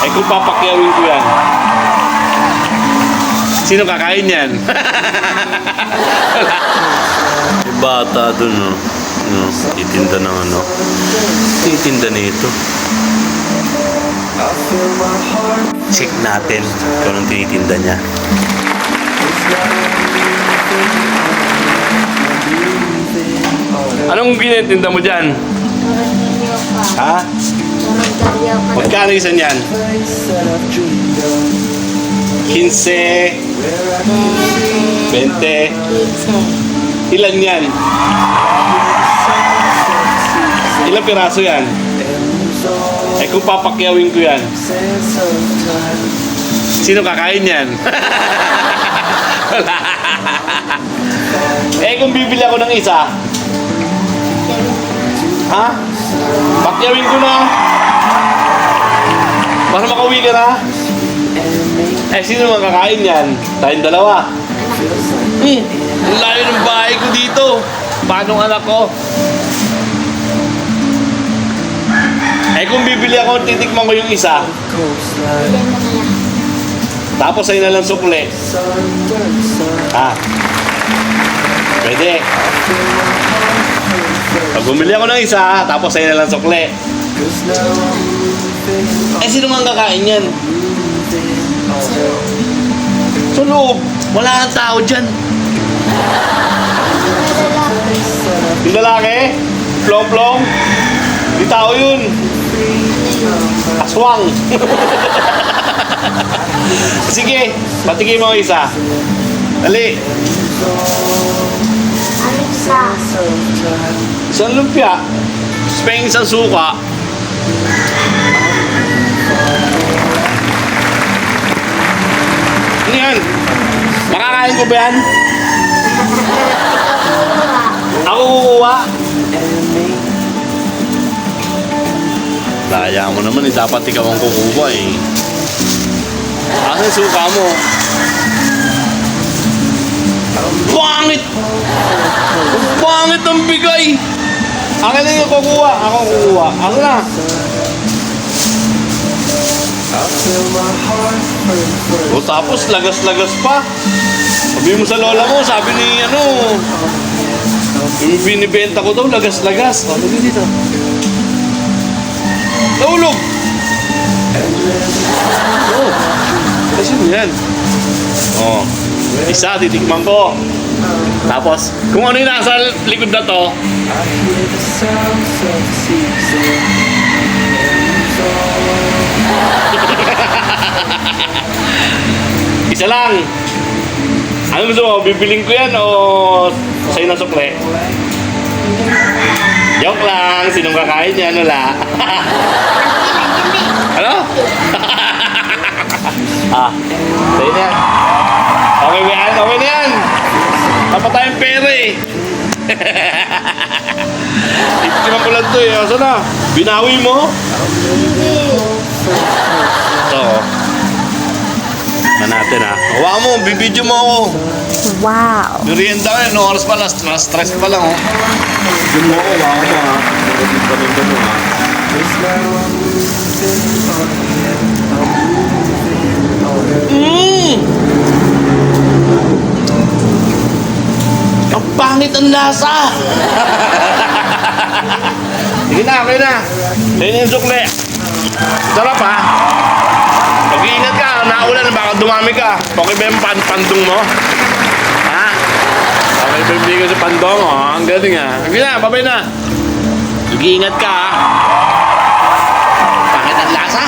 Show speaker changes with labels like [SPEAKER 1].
[SPEAKER 1] Eh kung papakyawin ko yan, sino kakain yan? May bata dun, no? No, titinda ng ano? Titinda nito. Check natin kung anong tinitinda niya. Anong ginitinda mo dyan? Ha? Magkano isa niyan? 15, 20. Ilan yan? Ilang piraso yan? Eh kung papakyawin ko yan, sino kakain yan? Wala. Eh kung bibili ako ng isa, ha? Pakyawin ko na para makauwi ka na. Eh sino makakain yan? Tayong dalawa. Ang layo ng bahay ko dito. Paano ang anak ko? Eh kung bibili ako, titikman ko yung isa, tapos ay na lang sukli. Ha? Pwede. Pag bumili ako ng isa, tapos ay na lang sukli. Eh sino mang kakain yan? Sa loob, wala kang tao dyan. Yung lalaki? Plong-plong? Di tao yun. Aswang. Sige, patikin mo isa. Dali. Isang lumpia. Speng isang suka. Ano yan? Makakain ko ba yan? Ako kukuha. Daya mo naman eh, dapat ikaw ang kukuha eh. Asan yung suka mo? Pangit! Pangit ang bigay! Akin na yung kukuha. Ako kukuha. Ako na. O tapos lagas-lagas pa. Sabi mo sa lola mo, sabi ni ano, yung binibenta ko daw, lagas-lagas. O, lagi dito. Nahulog! Oh, kasi mo yan. Oh, isa, titikman ko. Tapos, kung ano yung nasa likod na to, isa lang. Ano gusto mo? Bibiling ko yan o sa'yo na sukle? Joke lang. Sinong kakain yan? Wala. Ano? Sa'yo na yan. Okay ba yan? Okay na yan. Dapat tayong pera eh. Itikiman ko lang to eh. Asa na? Binawi mo? Ito. Na natin ha. Hawa mo, bibidyo mo ako.
[SPEAKER 2] Wow.
[SPEAKER 1] Merienda ko no oras pa, last stress pa lang oh. Bibidyo mo ako, hawa mo ha. Bibidyo mo ha. Ang pangit ang lasa. Sige na, okay na. Ayun yung sukle. Sarap ha. Mag-iingat ka, naulan, baka dumami ka. Okay ba yung pandong mo? Ha? Okay ba yung bigo sa pandong mo? Ang galing ha. Sige na, babay na. Mag-iingat ka ha. Pangit ang lasa.